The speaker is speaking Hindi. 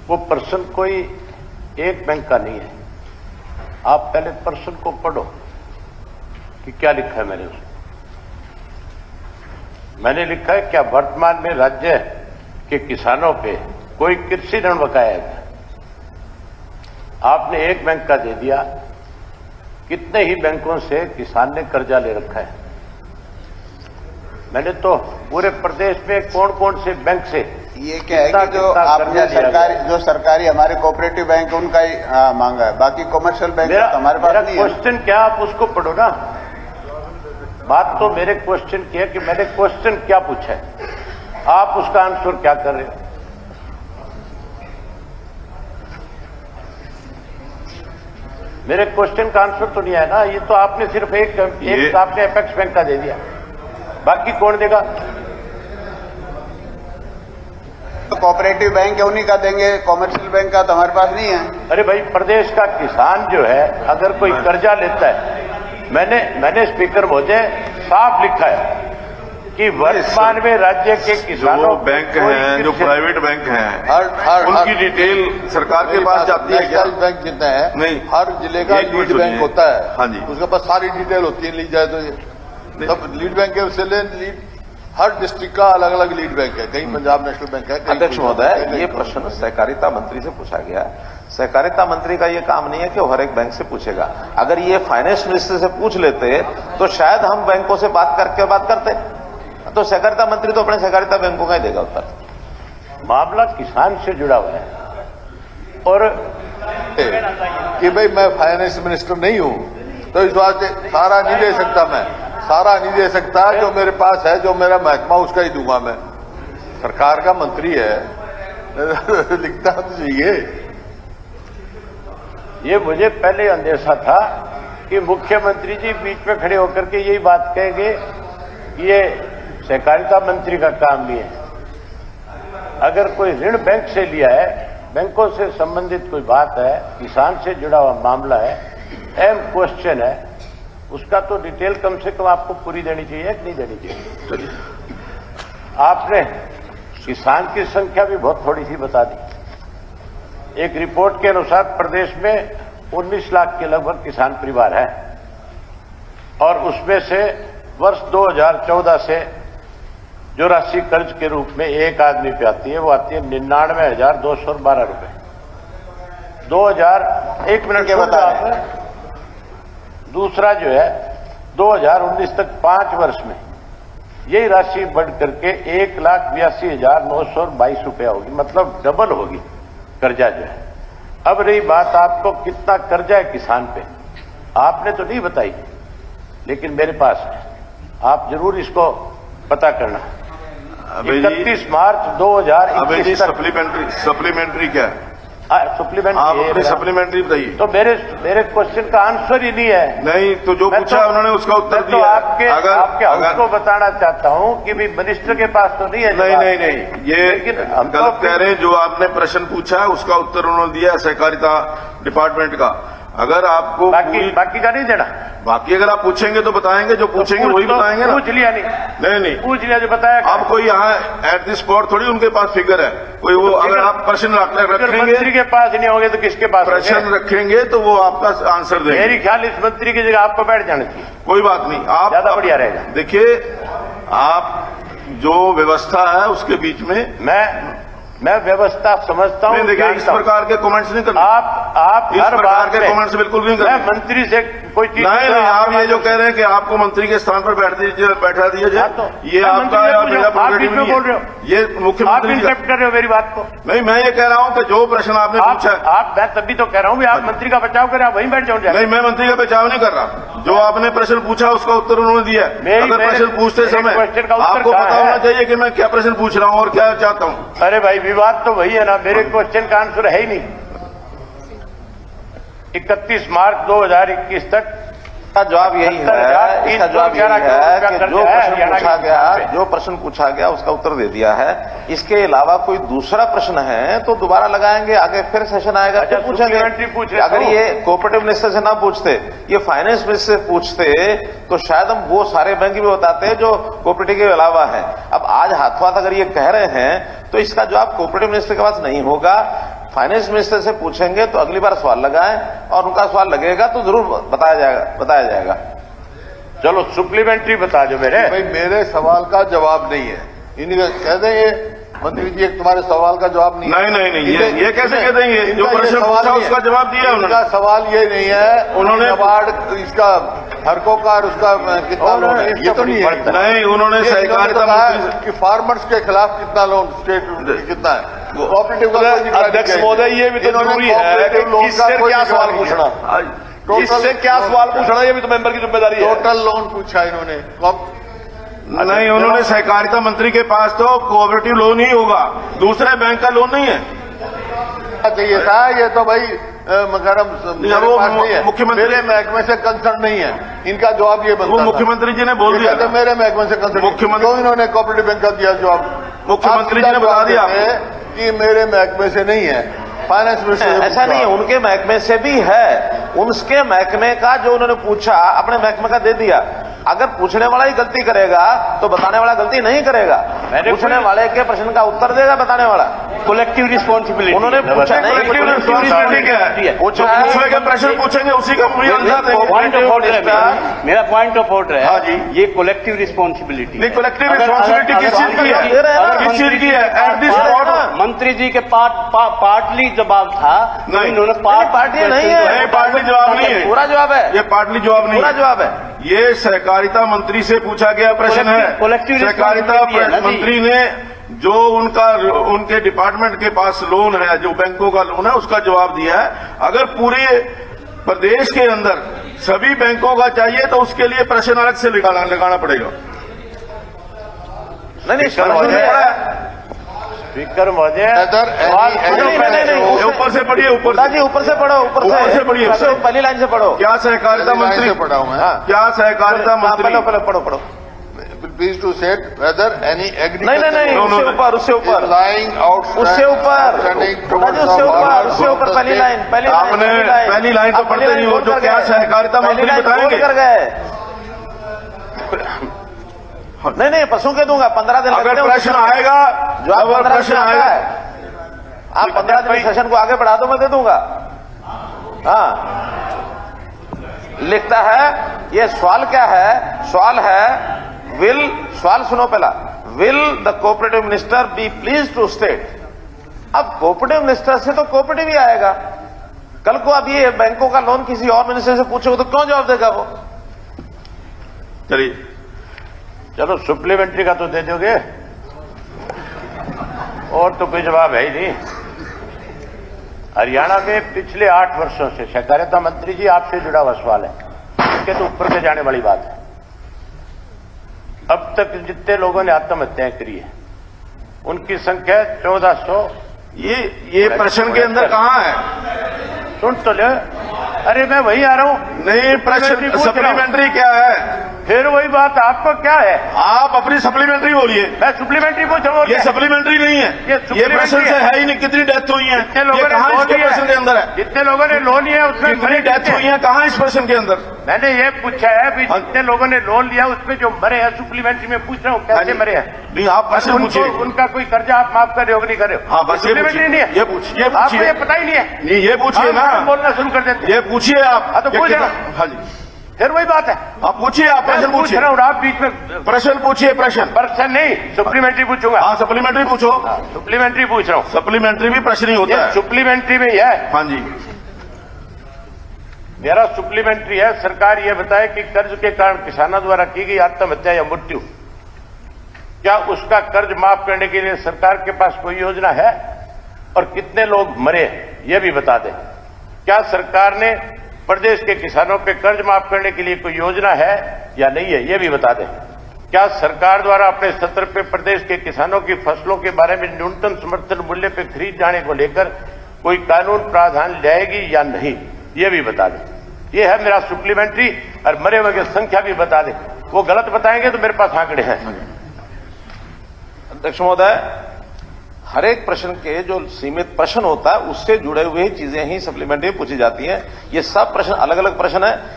वो प्रश्न कोई एक बैंक का नहीं है। आप पहले प्रश्न को पढ़ो कि क्या लिखा है मैंने उसमें। मैंने लिखा है क्या वर्तमान में राज्य के किसानों पे कोई कृषि ऋण बकाया है? आपने एक बैंक का दे दिया, कितने ही बैंकों से किसान ने कर्जा ले रखा है। मैंने तो पूरे प्रदेश में कौन कौन से बैंक से ये क्या है कि जो आपने सरकारी हमारे कोऑपरेटिव बैंक उनका ही मांगा है, बाकी कॉमर्शियल बैंक तो हमारे पास नहीं है। क्वेश्चन क्या आप उसको पढ़ो ना। बात तो मेरे क्वेश्चन की है कि मैंने क्वेश्चन क्या पूछा है, आप उसका आंसर क्या कर रहे हो। मेरे क्वेश्चन का आंसर तो नहीं है ना। ये तो आपने सिर्फ एक आपने अपेक्स बैंक का दे दिया, बाकी कौन देगा? तो कोऑपरेटिव बैंक है उन्हीं का देंगे, कॉमर्शियल बैंक का तो हमारे पास नहीं है। अरे भाई, प्रदेश का किसान जो है अगर कोई कर्जा लेता है, मैंने स्पीकर महोदय साफ लिखा है कि वर्तमान में राज्य के किसानों जो बैंक हैं, जो प्राइवेट बैंक हैं, उनकी डिटेल सरकार के पास जाती है क्या? बैंक जितना है नहीं, हर जिले का लीड बैंक होता है। हाँ जी, उसके पास सारी डिटेल होती है, ली जाए तो सब लीड बैंक है। उससे लीड हर डिस्ट्रिक्ट का अलग अलग लीड बैंक है, कहीं पंजाब नेशनल बैंक है। अध्यक्ष महोदय, ये प्रश्न सहकारिता मंत्री से पूछा गया है। सहकारिता मंत्री का ये काम नहीं है कि वो हर एक बैंक से पूछेगा। अगर ये फाइनेंस मिनिस्टर से पूछ लेते तो शायद हम बैंकों से बात करते। तो सहकारिता मंत्री तो अपने सहकारिता बैंकों का ही देगा उत्तर। मामला किसान से जुड़ा हुआ है और कि भाई मैं फाइनेंस मिनिस्टर नहीं हूं तो इस बात से सारा नहीं दे सकता, मैं सारा नहीं दे सकता। जो मेरे पास है, जो मेरा महकमा, उसका ही दूंगा मैं। सरकार का मंत्री है, लिखता तो चाहिए। ये मुझे पहले अंदेशा था कि मुख्यमंत्री जी बीच में खड़े होकर के यही बात कहेंगे कि ये सहकारिता मंत्री का काम नहीं है। अगर कोई ऋण बैंक से लिया है, बैंकों से संबंधित कोई बात है, किसान से जुड़ा हुआ मामला है, अहम क्वेश्चन है, उसका तो डिटेल कम से कम आपको पूरी देनी चाहिए कि नहीं देनी चाहिए? आपने किसान की संख्या भी बहुत थोड़ी सी बता दी। एक रिपोर्ट के अनुसार प्रदेश में 19 लाख के लगभग किसान परिवार हैं और उसमें से वर्ष 2014 से जो राशि कर्ज के रूप में एक आदमी पे आती है वो आती है 99,212 रुपए। 1 मिनट के बाद दूसरा जो है 2019 तक 5 वर्ष में यही राशि बढ़ करके 1,82,922 रुपया होगी, मतलब डबल होगी कर्जा जो है। अब रही बात आपको कितना कर्जा है किसान पे, आपने तो नहीं बताई, लेकिन मेरे पास है, आप जरूर इसको पता करना। 31 मार्च 2021 सप्लीमेंट्री क्या है? सप्लीमेंट्री आप अपने सप्लीमेंट्री बताइए। तो मेरे क्वेश्चन का आंसर ही नहीं है। नहीं तो जो पूछा उन्होंने उसका उत्तर दिया। तो आपके हाउस को बताना चाहता हूं कि भी मिनिस्टर के पास तो नहीं है। नहीं, ये हम गलत कह रहे हैं। जो आपने प्रश्न पूछा है उसका उत्तर उन्होंने दिया सहकारिता डिपार्टमेंट का। अगर आपको बाकी का नहीं देना, बाकी अगर आप पूछेंगे तो बताएंगे, जो पूछेंगे वही बताएंगे ना। पूछ लिया नहीं पूछ लिया जो बताया। अब कोई यहाँ एट द स्पॉट थोड़ी उनके पास फिगर है कोई। वो अगर आप प्रश्न रखेंगे, मंत्री के पास नहीं होंगे तो किसके पास? प्रश्न रखेंगे तो वो आपका आंसर देंगे। मेरी ख्याल इस मंत्री की जगह आपको बैठ जाना चाहिए। कोई बात नहीं, आप ज्यादा बढ़िया रहेगा। देखिए, आप जो व्यवस्था है उसके बीच में मैं व्यवस्था समझता हूं। देखिए, इस प्रकार के कमेंट्स नहीं करना। आप इस प्रकार के कमेंट्स बिल्कुल नहीं करना। मंत्री से कोई चीज नहीं, आप ये जो कह रहे हैं कि आपको मंत्री के स्थान पर बैठा दिया जाए, तो ये आपका बोल रहे हो, ये मुख्यमंत्री इंटरप्ट कर रहे हो मेरी बात को। नहीं, मैं ये कह रहा हूं कि जो प्रश्न आपने पूछा, मैं तभी तो कह रहा हूं भी आप मंत्री का बचाव करें, आप वहीं बैठ जाओ। नहीं, मैं मंत्री का बचाव नहीं कर रहा। जो आपने प्रश्न पूछा उसका उत्तर उन्होंने दिया। अगर प्रश्न पूछते समय आपको पता होना चाहिए कि मैं क्या प्रश्न पूछ रहा हूं और क्या चाहता हूं। अरे भाई, विवाद तो वही है ना, मेरे क्वेश्चन का आंसर है ही नहीं। 31 मार्च 2021 तक का जवाब यही है। इसका जवाब यही है कि जो प्रश्न पूछा गया उसका उत्तर दे दिया है। इसके अलावा कोई दूसरा प्रश्न है तो दोबारा लगाएंगे, आगे फिर सेशन आएगा, फिर पूछेंगे। अगर ये कोऑपरेटिव मिनिस्टर से ना पूछते, ये फाइनेंस मिनिस्टर से पूछते तो शायद हम वो सारे बैंक भी बताते जो कोऑपरेटिव के अलावा है। अब आज हाथों हाथ अगर ये कह रहे हैं तो इसका जवाब कोऑपरेटिव मिनिस्टर के पास नहीं होगा। फाइनेंस मिनिस्टर से पूछेंगे तो अगली बार सवाल लगाएं, और उनका सवाल लगेगा तो जरूर बताया जाएगा। चलो सप्लीमेंट्री बता दो मेरे। भाई मेरे सवाल का जवाब नहीं है, इन्हीं कह देंगे मंत्री जी एक तुम्हारे सवाल का जवाब नहीं है। नहीं, ये कैसे कह देंगे? जो प्रश्न पूछा उसका जवाब दिया उन्होंने। उनका सवाल ये नहीं है उन्होंने नाबार्ड इसका हरकों का और उसका कितना लोन है, ये तो नहीं है। नहीं, उन्होंने सहकारिता कि फार्मर्स के खिलाफ कितना लोन स्टेट कितना है कोऑपरेटिव का। अध्यक्ष महोदय, ये भी तो जरूरी है कि किससे क्या सवाल पूछना, किससे क्या सवाल पूछना, ये भी तो मेंबर की जिम्मेदारी है। टोटल लोन पूछा इन्होंने। नहीं, उन्होंने सहकारिता मंत्री के पास तो कोऑपरेटिव लोन ही होगा, दूसरे बैंक का लोन नहीं है। चाहिए था ये तो भाई मगर मुख्यमंत्री मेरे महकमे से कंसर्न नहीं है, इनका जवाब ये बनता वो मुख्यमंत्री जी ने बोल दिया था। मेरे महकमे से कंसर्न मुख्यमंत्री तो इन्होंने कोऑपरेटिव बैंक का दिया जवाब। मुख्यमंत्री जी ने बता दिया कि मेरे महकमे से नहीं है, फाइनेंस मिनिस्टर। ऐसा नहीं है, उनके महकमे से भी है। उनके महकमे का जो उन्होंने पूछा अपने महकमे का दे दिया। अगर पूछने वाला ही गलती करेगा तो बताने वाला गलती नहीं करेगा। पूछने वाले के प्रश्न का उत्तर देगा बताने वाला। कलेक्टिव रिस्पॉन्सिबिलिटी उन्होंने पूछा नहीं, कलेक्टिव रिस्पॉन्सिबिलिटी क्या है? दूसरे के प्रश्न पूछेंगे उसी का पूरी आंसर देंगे। पॉइंट ऑफ ऑर्डर है, मेरा पॉइंट ऑफ ऑर्डर है। हाँ जी। ये कलेक्टिव रिस्पॉन्सिबिलिटी। नहीं, कलेक्टिव रिस्पॉन्सिबिलिटी किस चीज की है? किस चीज की है? एट दिस स्पॉट मंत्री जी के पार्टली जवाब था। नहीं, इन्होंने पार्टी नहीं है, पार्टली जवाब नहीं है, पूरा जवाब है। ये पार्टली जवाब नहीं पूरा है, जवाब है। ये सहकारिता मंत्री से पूछा गया प्रश्न है। Collective सहकारिता मंत्री ने जो उनके डिपार्टमेंट के पास लोन है, जो बैंकों का लोन है, उसका जवाब दिया है। अगर पूरे प्रदेश के अंदर सभी बैंकों का चाहिए तो उसके लिए प्रश्न अलग से लगाना पड़ेगा। नहीं, स्पीकर महोदय, ऊपर से पढ़िए, ऊपर जी ऊपर से पढ़ो, ऊपर से पढ़िए, पहली लाइन से पढ़ो। क्या सहकारिता मंत्री पढ़ा हूँ क्या सहकारिता मंत्री पढ़ो। Please to set whether any नहीं, उससे ऊपर लाइंग आउट उससे ऊपर पहली लाइन आपने पहली लाइन तो पढ़ते नहीं हो, जो क्या सहकारिता मंत्री बताएंगे। कर गए। नहीं, पशु के दूंगा 15 दिन। अगर प्रश्न आएगा, जो आप 15 दिन आता है, आप 15 दिन सेशन को आगे बढ़ा दो, मैं दे दूंगा। हाँ, लिखता है, ये सवाल क्या है? सवाल है सवाल सुनो पहला। Will the cooperative minister be please to state. अब कोऑपरेटिव मिनिस्टर से तो कोऑपरेटिव ही आएगा। कल को अब ये बैंकों का लोन किसी और मिनिस्टर से पूछोगे तो क्यों जवाब देगा वो? चलिए, चलो सप्लीमेंट्री का तो दे दोगे, और तो कोई जवाब है ही नहीं। हरियाणा में पिछले 8 वर्षों से सहकारिता मंत्री जी आपसे जुड़ा हुआ सवाल है, इसके तो ऊपर के जाने वाली बात है। अब तक जितने लोगों ने आत्महत्याएं करी है उनकी संख्या 1400। ये प्रश्न के अंदर कहाँ है? सुन तो ले। अरे मैं वही आ रहा हूँ। नहीं, प्रश्न सप्लीमेंट्री क्या है? फिर वही बात, आपको क्या है? आप अपनी सप्लीमेंट्री बोलिए। मैं सप्लीमेंट्री पूछ रहा हूँ। ये सप्लीमेंट्री नहीं है, ये प्रश्न से है ही नहीं। कितनी डेथ हुई है? ये कहाँ इसके प्रश्न के अंदर है? जितने लोगों ने लोन लिया उसमें कितनी डेथ हुई है? कहाँ इस प्रश्न के अंदर? मैंने ये पूछा है भी जितने लोगों ने लोन लिया उसमें जो मरे हैं, सप्लीमेंट्री में पूछ रहा हूँ कैसे मरे हैं। नहीं, आप प्रश्न पूछिए। उनका कोई कर्जा आप माफ कर रहे हो नहीं कर रहे हो? हाँ, बस सप्लीमेंट्री नहीं है। ये पूछिए, आपको ये पता ही नहीं है। नहीं, ये पूछिए ना, बोलना शुरू कर देते। ये पूछिए आप। हाँ, तो पूछ रहा। हाँ जी, फिर वही बात है। आप पूछिए, आप प्रश्न पूछिए। आप बीच में प्रश्न पूछिए। प्रश्न नहीं, सप्लीमेंट्री पूछूंगा। हाँ, सप्लीमेंट्री पूछो। सप्लीमेंट्री पूछ रहा हूँ। सप्लीमेंट्री भी प्रश्न ही होता है। सप्लीमेंट्री में है। हाँ जी, मेरा सप्लीमेंट्री है, सरकार ये बताए कि कर्ज के कारण किसानों द्वारा की गई आत्महत्या या मृत्यु, क्या उसका कर्ज माफ करने के लिए सरकार के पास कोई योजना है? और कितने लोग मरे ये भी बता दें। क्या सरकार ने प्रदेश के किसानों पे कर्ज माफ करने के लिए कोई योजना है या नहीं है, ये भी बता दें। क्या सरकार द्वारा अपने स्तर पे प्रदेश के किसानों की फसलों के बारे में न्यूनतम समर्थन मूल्य पे खरीद जाने को लेकर कोई कानून प्रावधान लाएगी या नहीं, ये भी बता दें। ये है मेरा सप्लीमेंट्री। और मरे हुए की संख्या भी बता दें। वो गलत बताएंगे तो मेरे पास आंकड़े हैं। अध्यक्ष महोदय, हर एक प्रश्न के जो सीमित प्रश्न होता है उससे जुड़े हुए चीजें ही सप्लीमेंट्री पूछी जाती हैं। ये सब प्रश्न अलग अलग प्रश्न है।